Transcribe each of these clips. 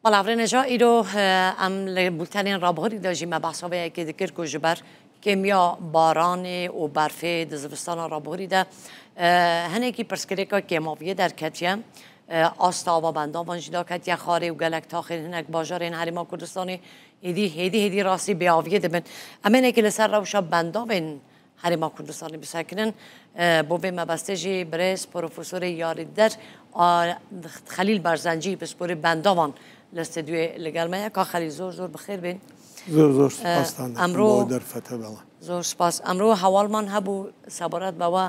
بەڵاوڕێنە جا ئیرۆ ئەم لە بولتەنێن ڕابغۆری دەژیمە بەحسابەیەکی دکرد و ji ber کێمیا بارانê û berfê di zivistana rabûrî de hinekî pirsgirêka kêmaviyê derketiye asta ava bendavan jî daketiye xarê û gelek taxên hinek bajarên Herêma Kurdistanê hêdî rastî bêaviyê dibin. Em hinekî li ser rewşa bendavên Herêma Kurdistanê bisekirin bo vê mebestê jî birêz Profesorê Yarîder Xelîl Berzencî bi sporê bendavan li stêdyoyê li gel me ye. Ka Xelîl zor bixêr bên. زۆر سپاس دەرفەتە بەڵێ. زۆر سپاس. ئەمڕۆ هەواڵمان هەبوو سەبارەت بەوە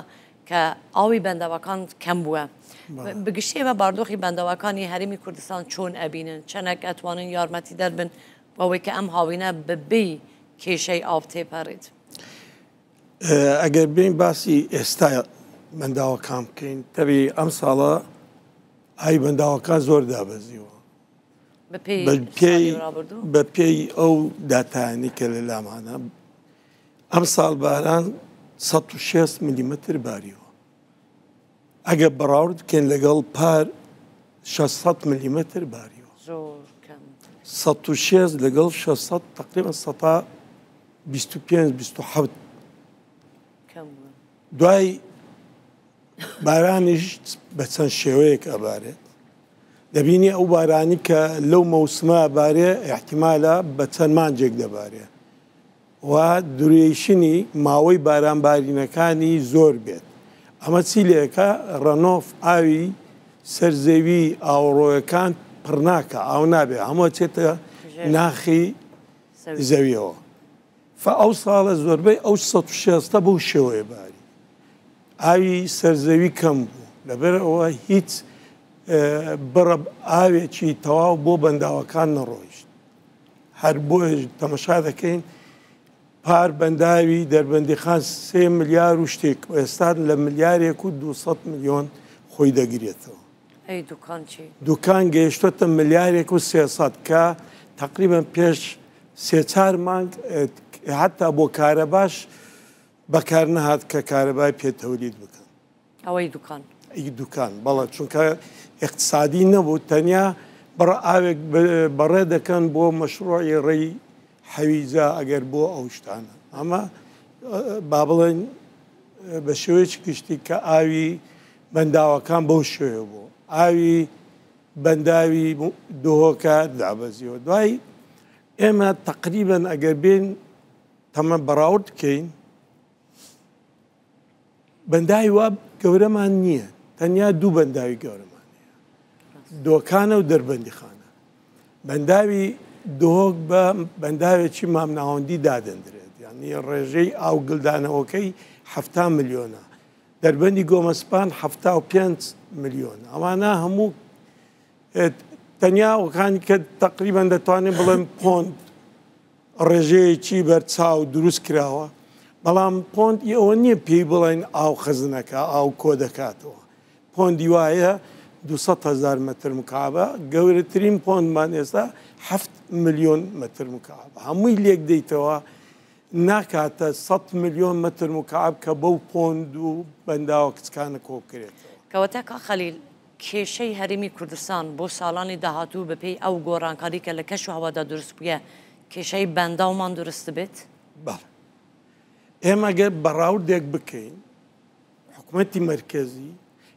کە ئاوی بەندەوەکان کەم بووە. بگشتیەوە باردۆخی بەندەوەکانی هەرێمی کوردستان چۆن ئەبینن چەندێک ئەتوانن یارمەتی دەربن بەوەی کە ئەم هاوینە بەبێ کێشەی ئاو تێپەڕێت. ئەگەر بین باسی ئێستا بەنداوەکان بکەین تەبی ئەم ساڵە ئای بەنداوەکان زۆر دابەزیوە بە پێی ئەو داتایانی کە لە لامانە ئەم ساڵ باران 106 میلیمتر باریەوە ئەگە بەڕاورد بکەین لەگەڵ پار 600 میلیمتر باریەوە 106 لەگەڵ 600 تقریبا 125-27 دوای بارانیش بە چەند شێوەیەک ئەبارێت دەبینی ئەو بارانی کە لەو مەوسمە ئەبارێ احتیمالە بە چەند مانجێک دەبارێت و دوورێشنی ماوەی بارانبارینەکانی زۆر بێت ئەمە چی لێکە ڕەنۆف ئاوی سەرزەوی ئاوڕۆیەکان پڕناکە ئاو نابێت هەموو چێتە ناخی زەویەوە ئەو ساڵە زۆربەی ئەو 160 بەو شێوەیە باری ئاوی سەرزەوی کەم بوو لەبەر ئەوە هیچ بڕە ئاوێکی تەواو بۆ بەنداوەکان نەڕۆیشت هەر بۆ تەمەشا دەکەین پار بەنداوی دەربەندیخان 3 ملیار و شتێک ئێستا لە ملیارێک و 200 میلیۆن خۆی دەگرێتەوە دوکان گەیشتۆتە ملیارێک و 300 کە تقریبا پێش 3-4 مانگ حتا بۆ کارەباش بەکار نەهات کە کارەبای پێتەولید بکەن ئەوەی دوکان بەڵێ چونکە اقتصادی نەبوو تەنیا بڕە ئاوێک بەڕێ دەکەن بۆ مەشروعی ڕێی حەویجا ئەگەر بۆ ئەو شتانە ئەمە با بڵێن بە شێوەیەکی گشتی کە ئاوی بەنداوەکان بەو شێوە بوو ئاوی بەنداوی دۆهۆکە دابەزیەوە دوای ئێمە تقریبا ئەگەر بین تەمە بەراورد بکەین بەنداوی وا گەورەمان نییە تەنیا دوو بەنداوی گەورەمان دۆکانە و دەربەندیخانە بەنداوی دۆک بە بەنداوێکی مامناوەندی دادەندرێت یعنی ڕێژەی ئاو گلدانەوەکەی 7 ملیۆنە دەربەندی گۆمەسپان 75 میلیۆن ئەوانە هەموو تەنیا وەکانی کە تقریبان دەتوانێت بڵێن پۆند ڕێژەیەکی بەرچاو دروست کراوە بەڵام پۆند ئەوە نییە پێی بڵێن ئاو خەزنەکە ئاو کۆ دەکاتەوە پۆندی وایە 200,000 متر مکعبە گەورەترین پۆندمان ئێستا 7 میلیۆن متر مکعبە هەمووی لێک دەیتەوە ناکاتە 100 میلیۆن متر مکعب کە بەو پۆند و بەنداوە کچکانە کۆ بکرێتەوە کەواتە کا خەلیل کێشەی هەرێمی کوردستان بۆ ساڵانی داهاتوو بەپێی ئەو گۆڕانکاری کە لە کەش و هەوادا دروست بووە کێشەی بەنداومان دروست بێت بەڵێ ئێمە گەر بەڕاوردێک بکەین حکوومەتی مەرکەزی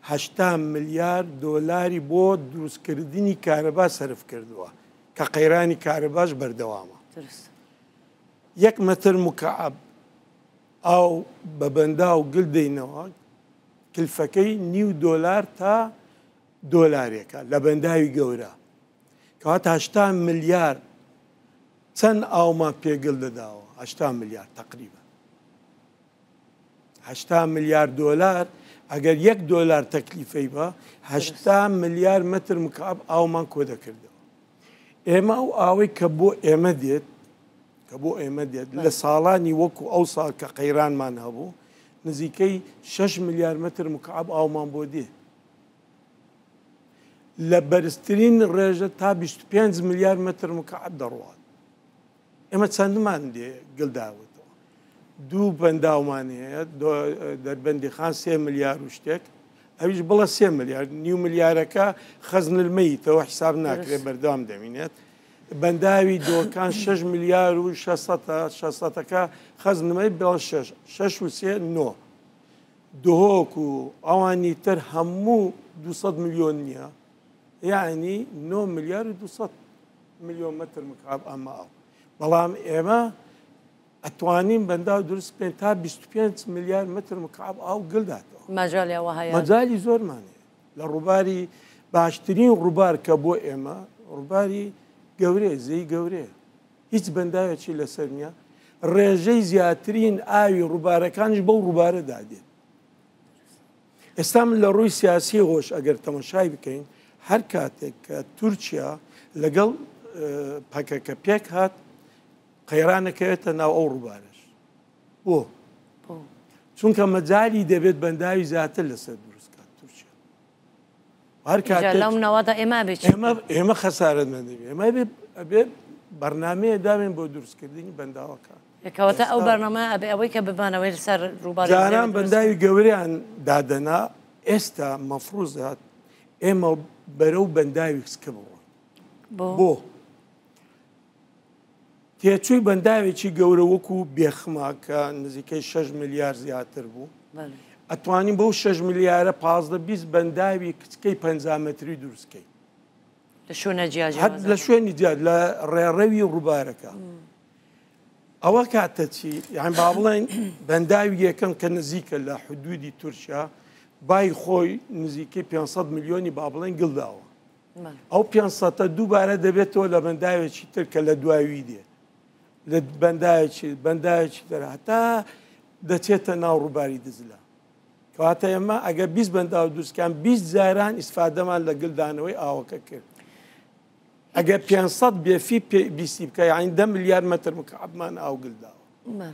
80 ملیار دۆلاری بۆ دروستکردنی کارەبا سەرف کردووە کە قەیرانی کارەباش بەردەوامە 1 متر مکعب ئاو بە بەندا و گل دەینەوە کلفەکەی $9 تا دۆلارێکە لە بەنداوی گەورە کەواتە 80 ملیار چەند ئاومان پێگەڵ دەداوە 80 ملیار تقریبا 80 ملیار دۆلار ئەگەر $1 تەکلیفەی بە 80 ملیار متر مکعب ئاومان کۆ دەکردەوە ئێمە ئەو ئاوەی کە بۆ ئێمە دێت لە ساڵانی وەکو ئەو ساڵ کە قەیرانمان هەبوو نزیکەی 6 ملیار متر مکعب ئاومان بۆ دێ لە بەرزترین ڕێژە تا 25 ملیار متر مکعب دەڕوات ئێمە چەندمان دێ گڵداوتەوە دوو بەنداومان هەیە دەربەندیخان 3 ملیار و شتێک ئەویش بڵە 3 ملیار نیو ملیارەکە خەزن المەیتەوە حساب ناکرێت بەردەوام دەمینێت بەنداوی دۆکان 6 ملیار و 600ەکە خەزنمەی بڵ 6 و 3 9 دهۆک و ئەوانی تر هەموو 200 میلیۆن نییە یعنی 9 ملیار و 200 میلیۆن متر مکعب ئەمە ئەو بەڵام ئێمە ئەتوانین بەنداو دروست بکەین تا 25 ملیار متر مکعب ئاو گڵداتەوە مەجالیەوە هەیە مەجای زۆرمانێ لە ڕووباری باشترین ڕووبار کە بۆ ئێمە ڕووباری گەورەیە زەی گەورەیە هیچ بەنداوێکی لەسەر نییە ڕێژەی زیاترین ئاوی ڕووبارەکانش بەو ڕووبارە دادێت ئێستا من لە ڕووی سیاسی هۆش ئەگەر تەماشای بکەین هەر کاتێک کە تورکیا لەگەڵ پەکەکە پێک هات قەیرانەکەوێتە ناو ئەو ڕووبارەش بۆ چونکە مەجای دەبێت بەنداوی زیاتر لەسەر دروستکات تورکیا هەر لەم نەوەدا ئێمە خەسارت نەدەبێت ئێمە ئەبێ بەرنامەیە داوێن بۆ دروستکردنی بەنداوەکان کەواتە ئەو بەرنامە ئەبێ ئەوەی کە ببانەوەی لەسەر ڕووباری جاران بەنداوی گەورەیان دادەنا ئێستا مەفروضات ئێمە بەرەو بەنداوی کچکە بڕۆن بۆ تێچووی بەنداوێکی گەورە وەکو بێخما کە نزیکەی 6 ملیار زیاتر بوو ئەتوانین بەو 6 ملیارە 15-20 بەنداوی کچکەی 50 متری دروستکەی لە شوێنی جیاد لە ڕێڕەوی ڕووبارەکە ئەوە کاتە چی یان با بڵێن بەنداوی یەکەم کە نزیکە لە حدودی تورکیا بای خۆی نزیکەی 500 میلیۆنی با بڵێن گڵداوە ئەو 500 دووبارە دەبێتەوە لە بەنداوێکی تر کە لە دواوی دێ لە بەنداوێکی تر هەتا دەچێتە ناو ڕووباری دزلە کەواتە ئێمە ئەگە 20 بەنداو دروستکان 20 جاران ئیسفادەمان لە گڵدانەوەی ئاوەکە کرد ئەگە 500 بێفی بیستی بکە یعنی 10 ملیار متر مکعبمان ئاو گڵداوە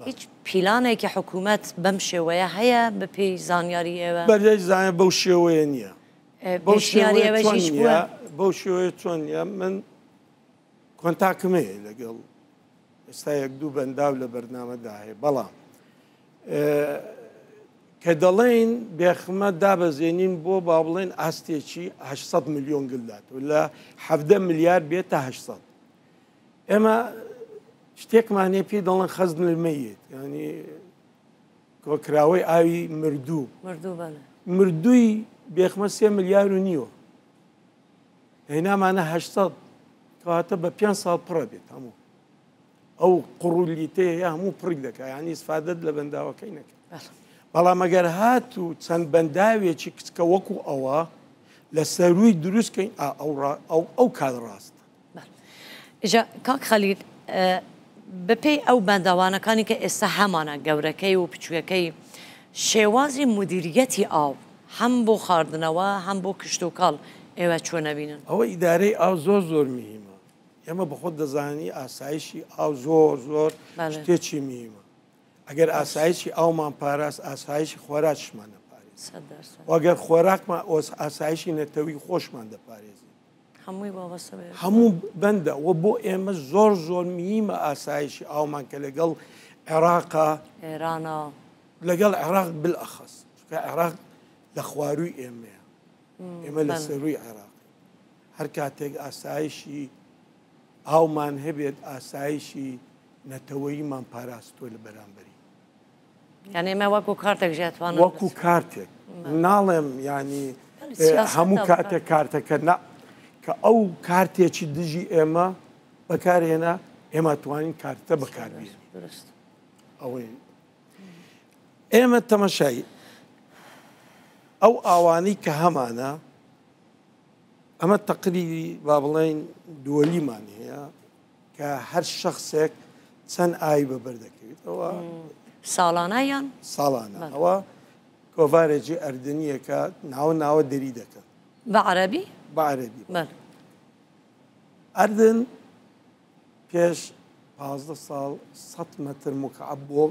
هیچ پیلانێکی حکوومەت بەم شێوەیە هەیە بە پێی زانیاری ئێوە بەرێ زانە بەو شێوەیە نییە بەو شێوەیە چۆن نیە من کۆنتاکمەیە لەگەڵ ئێستا یەک دوو بەنداو لە بەرنامەدا هەیە بەڵام کە دەڵێن بێخمە دابەزێنین بۆ با بڵێن ئاستێکی 800 میلیۆن گڵدات و لە 17 ملیار بێتە 800 ئێمە شتێکمانێ پێی دەڵێن خەزن المەیت ینی کۆکراوەی ئاوی مردووی بێخمە 3 ملیار و نیوە هێنامانە 800 کەواتە بە 5 ساڵ پڕە بێت هەموو ئەو قڕولیتەیە هەموو پڕی دەکات ینی ئیسفادەت لە بەنداوەکەی نەکرد بەڵام ئەگەر هات و چەند بەنداوێکی کچکە وەکو ئەوە لە سەروی دروستکەین ئەو کات ڕاستە ئێجا کاک خەلیل بەپێی ئەو بەنداوانەکانی کە ئێستا هەمانە گەورەکەی و پچووەکەی شێوازی مدیریەتی ئاو هەم بۆ خواردنەوە هەم بۆ کشت و کاڵ ئێوە چۆن نەبینن ئەوە ئیدارەی ئاو زۆر میهمە ئێمە بەخۆت دەزانی ئاسایشی ئاو زۆر شتێکی میهمە ئەگەر ئاسایشی ئاومان پاراست ئاسایشی خۆراکشمان دەپارێز وەگەر خۆراکمان ئاسایشی نەتەوەی خۆشمان دەپارێزی هەموو بەندە و بۆ ئێمە زۆر میهمە ئاسایشی ئاومان کە لەگەڵ عێراقا ئێرانە لەگەڵ عێراق بالئەخەس چونکە عێراق لە خواروی ئێمەیە ئێمە لە سەروی عێراق هەر کاتێک ئاسایشی ئاومان هەبێت ئاسایشی نەتەوەییمان پاراستۆ لە بەرامبەری یعنی ئێمە وەکو کارتێک ژێتوانە وەکو کارتێک ناڵێم ینی هەموو کاتێک کارتەکە کە ئەو کارتێکی دژی ئێمە بەکارهێنا ئێمە توانین کارتە بەکاربێنین ئەوەی ئێمە تەماشای ئەو ئاوانەی کە هەمانە ئەمە تەقریبی با بڵێن دووەلیمان هەیە کە هەر شخصێک چەند ئاوی بەبەردەکەوێت ئەوە ساڵانەیان ساڵانە ئەوە کۆڤارێکی ئەردنیەکە ناوە دەری دەکەن بە عەرەبی؟ بە عەرەبی ئەردن پێش 15 ساڵ 100 متر مکعب بۆ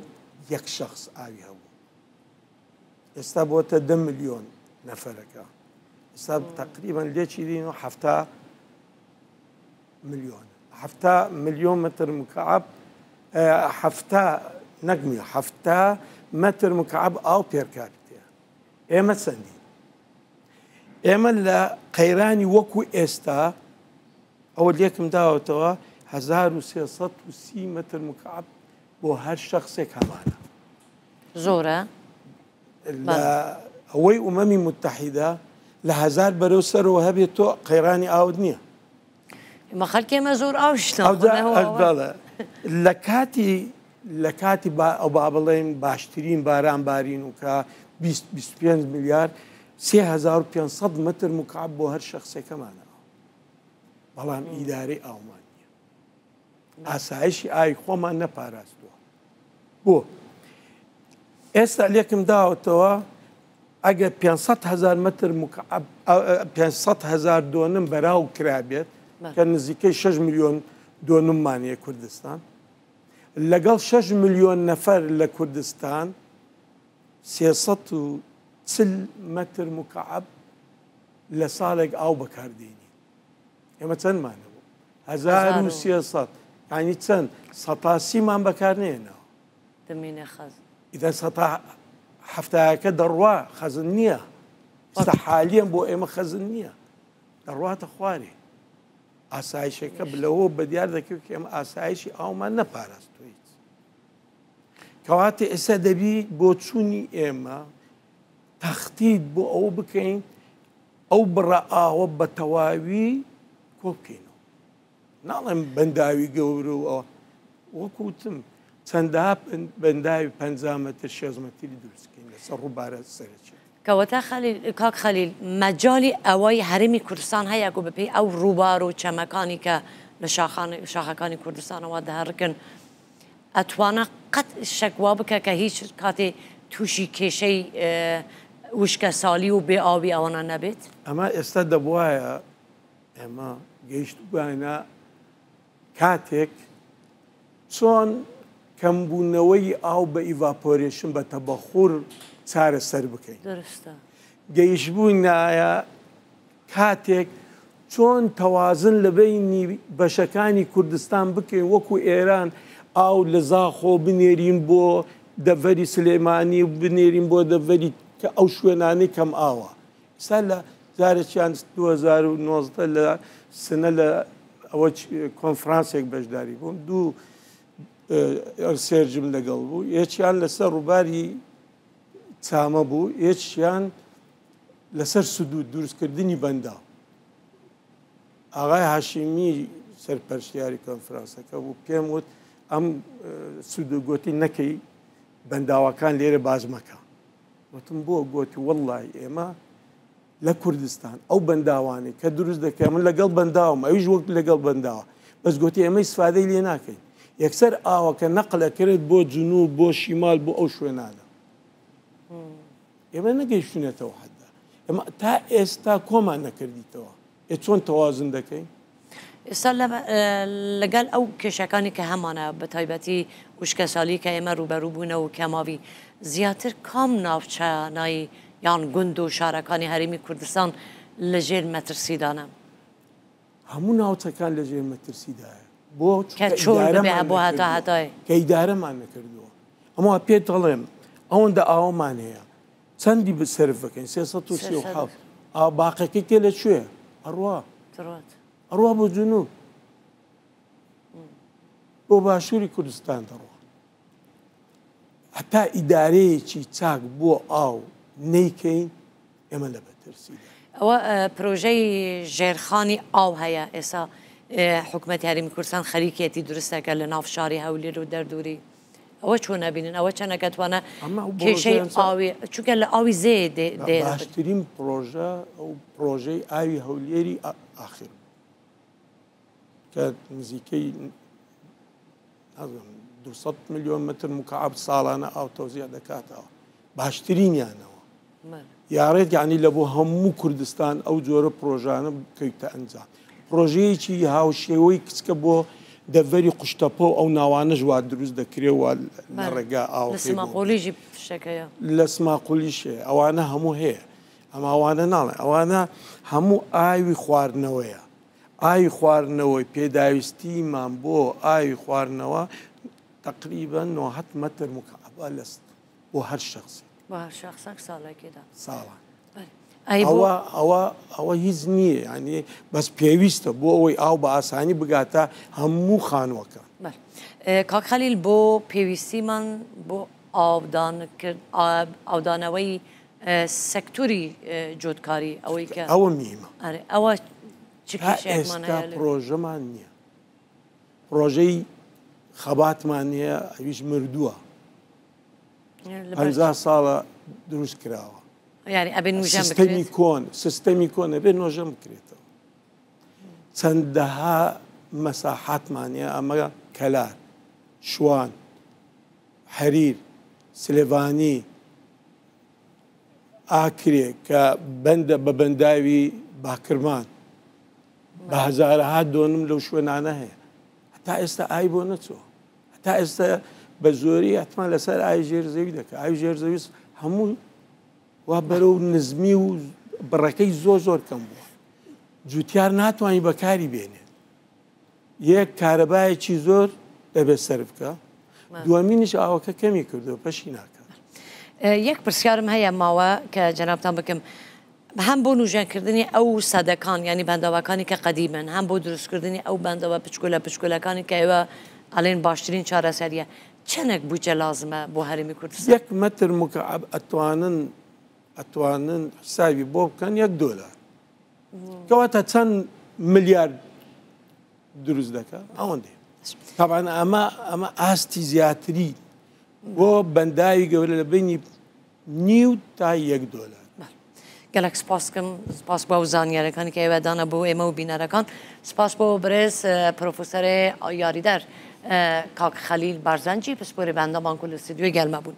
یەک شخص ئاوی هەبوو ئێستا بۆتە 10 ملیۆن نەفەرەکە ئێستا تقریبا لێکی دین و 7 ملیۆن 7 ملیۆن متر مکعب 7 متر مکعب ئاو پێرکارتەیە ئێمە چەندین ئێمە لە قەیرانی وەکو ئێستا ئەوە لێکم داوەتەوە 1330 متر مکعب بۆ هەر شخصێک هەمانە زۆرە لە ئەوەی ئومەمی متحیدا لە 1000 بەرەو سەرەوە هەبێت تۆ قەیرانی ئاود نییە ئمە خەڵکێمە زۆر ئاوشتە لە کاتی ئەو با بڵێن باشترین باران بارین و کە 25 میلیارد 3500 متر مکعب بۆ هەر شخصێکەمانەوە بەڵام ئیدارەی ئاومان نییە ئاسایشی ئاوی خۆمان نەپاراستووە بۆ ئێستا لێکم داوەتەوە ئەگە 500,000 متر مکعب 500,000 دۆنم بەراو کرابێت کە نزیکەی 6 میلیۆن دۆنممانەیە کوردستان لەگەڵ 6 میلیۆن نەفەر لە کوردستان 340 متر مکعب لە ساڵێک ئاو بەکاردێنی ئێمە چەندمانە بوو 1300 ینی چەند سەتاسیمان بەکارنێنەوە دەمینە خەز ئیدە هەفتەیەکە دەڕوا خەزن نییە حالیان بۆ ئێمە خەزن نییە دەڕواتە خوارێ ئاسایشەکە بلەوە بەدیار دەکەوت کە ئێمە ئاسایشی ئاومان نەپاراستویت کەواتە ئێستا دەبی بۆ چوونی ئێمە تەختیت بۆ ئەو بکەین ئەو بڕە ئاوە بە تەواوی کۆ بکەینەوە ناڵێم بەنداوی گەورە و ئەوە وەکوتم چەندە بەنداوی 50 متر 6 متری دروستکەین لەسەر ڕووبارە سەرچێت کەواتە کاک خەلیل مەجای ئەوەی هەرمی کوردستان هەیە و بەپێی ئەو ڕووبار و چەمەکانی کە لە شاخەکانی کوردستانەوە دەهڕکن ئەتوانە قەت شەکوا بکە کە هیچ کاتێ تووشی کێشەی وشکە ساڵی و بێ ئاوی ئەوانە نەبێت ئەمە ئێستا دەبواە ئێمە گەیشت بووانە کاتێک چۆن کەمبوونەوەی ئاو بە ئیڤاپۆرێشن بە تەبەخور چارە سەر بکەین گەیشتبوونایە کاتێک چۆن تەوازن لە بینی بەشەکانی کوردستان بکەین وەکو ئێران ئاو لە زاخۆ بنێرین بۆ دەڤەری سلێمانی و بنێرین بۆ دەڤەری کە ئەو شوێنانی کەم ئاوە ئستا لە جارێکیان 2019 لە سنە لە ئەوە کۆنفرانسێک بەشداری بووم دوو سێرجم لەگەڵ بوو یەکیان لەسەر ڕووباری چامە بوو یەکیان لەسەر سودود دروستکردنی بەندا ئاغای هاشیمی سەرپەرشتیاری کۆنفرانسەکە بوو پێم وت ئەم سودوگۆتی نەکەی بەنداوەکان لێرە باز مەکە وتم بۆ گۆتی وەڵڵای ئێمە لە کوردستان ئەو بەنداوانی کە دروست دەکەم من لەگەڵ بەنداوم ئەویش وەک لەگەڵ بەنداوە بەس گۆتی ئێمە ئیسفادەی لێ ناکەین یەکسەر ئاوەکە نەقلەکرێت بۆ جنوب بۆ شیمال بۆ ئەو شوێنانە ئێمە نەگەیشتونێتەوە حەدا ئەمە تا ئێستا کۆمان نەکردیتەوە چۆن تەوازن دەکەین ئێستا لەگەڵ ئەو کێشەکانی کە هەمانە بە تایبەتی وشکە ساڵی کە ئێمە ڕوبەڕوو بوونەوە کەماوی زیاتر کام ناوچانایی یان گوند و شارەکانی هەرێمی کوردستان لەژێر مەترسیدانە هەموو ناوچەکان لەژێر مەترسیدایە بۆ کە چۆر بێ بۆ هەتای کە ئیدارەمان نەکردووە ئەمە پێت دەڵێم ئەوەندە ئاوەمان هەیە چەندی بسەرف بکەین 337 باقەکەی تێ لەکوێ ئەڕوا بۆ جنوب بۆ باشووری کوردستان دەڕوا هەتا ئیدارەیەکی چاک بۆ ئاو نەیکەین ئێمە لە بەترسیدا ئەوە پرۆژەی ژێرخانی ئاو هەیە ئێستا حکوومەتی هەرێمی کوردستان خەریکێتی دروستەکە لە ناو شاری هەولێر و دەردووری ئەوە چۆن نەبینن ئەوە چەندەکەتوانە کێشەی ئاوی چونکە لە ئاوی زێ باشترین پرۆژە ئەو پرۆژەی ئاوی هەولێری ئاخر کە نزیکەی 200 میلیۆن متر مکعب ساڵانە ئاو تەوزیع دەکاتەوە باشترینیانەوە یاڕێت یعنی لە بۆ هەموو کوردستان ئەو جۆرە پرۆژانە بکەیتە ئەنجام پرۆژەیەکی هاوشێوەی کچکە بۆ دەڤەری قوشتەپە و ئەو ناوانە ژوا دروست دەکرێەوە لە ڕێگا ئاو سماقۆلیژی پشەکەیە لە سماقۆلیشێ ئەوانە هەموو هەیە ئەمە ئەوانە ناڵێ ئەوانە هەموو ئاوی خواردنەوەیە ئاوی خواردنەوەی پێداویستیمان بۆ ئاوی خواردنەوە تقریبا 90 متر مکعب بۆ هەر شخصی با شخصك ساڵێ کێدا ساڵان ئەی بۆ ئەوە هیچ نییە ینی بەس پێویستە بۆ ئەوەی ئاو بە ئاسانی بگاتە هەموو خانووەکە. کاک خەلیل بۆ پێویستیمان بۆ ئاودانەوەی سەکتوری جۆتکاری ئەوەی کە ئەوە میمە ئەوە ئێستا پرۆژەمان نییە، پرۆژەی خەباتمان نییە، ئەویش مردووە 50 ساڵە دروست کراوە. یعنی ئەبێ نوژەم سیستەمی کۆن سیستەمی کۆنە بێ نۆژەم بکرێتەوە. چەندەها مەساحاتمانە ئەمە کەلار، شوان، حەریر، سلێڤانی، ئاکرێ کە بەندە بە بەنداوی باکرمان بە هەزارەها دۆنم لەو شوێنانە هەیە. هەتا ئێستا ئای بۆ نەچوە، هەتا ئێستا بە زۆری حتمان لەسەر ئای ژێرزەوی دەکە. ئای ژێرزەویست هەموو وا بەرەو نزمی و بڕەکەی زۆر کەم بووە. جوتیار ناتوانانی بەکاری بێنێت. یەک کارەبایەکی زۆر دەبێت سەر بکە، دووەمینیش ئاوەکە کەمی کردەوە پەشی ناکە. یەک پرسیارم هەیە ماوە کە جەنابتان بکەم هەم بۆ نوژەنکردنی ئەو سەدەکان ینی بەندەوەکانی کە قەدیمن، هەم بۆ دروستکردنی ئەو بەندەوە پچکۆلەکانی کە ئێوە ئەڵێن باشترین چارەسەریە، چەندێک بودجە لازمە بۆ هەرێمی کوردستان؟ 1 مەتر مکعب ئەتوانن حسابی بۆ بکەن $1 کەواتە چەند ملیارد دروست دەکە ئەوەندێ. طبعاً ئەمە ئاستی زیاتری بۆ بەنداوی گەورە لە بینی $0.5 تا $1. گەلک سپاسکەم، سپاس بۆ زانیاریەکانی کە ئێوەدانە بۆ ئێمە و بینەرەکان، سپاس بۆ برێز پرۆفسەرێ یاریدەر کاک خەلیل بارزەنجی پسپۆری بەندەمان کو لە ستودیۆی گەلمە بوون.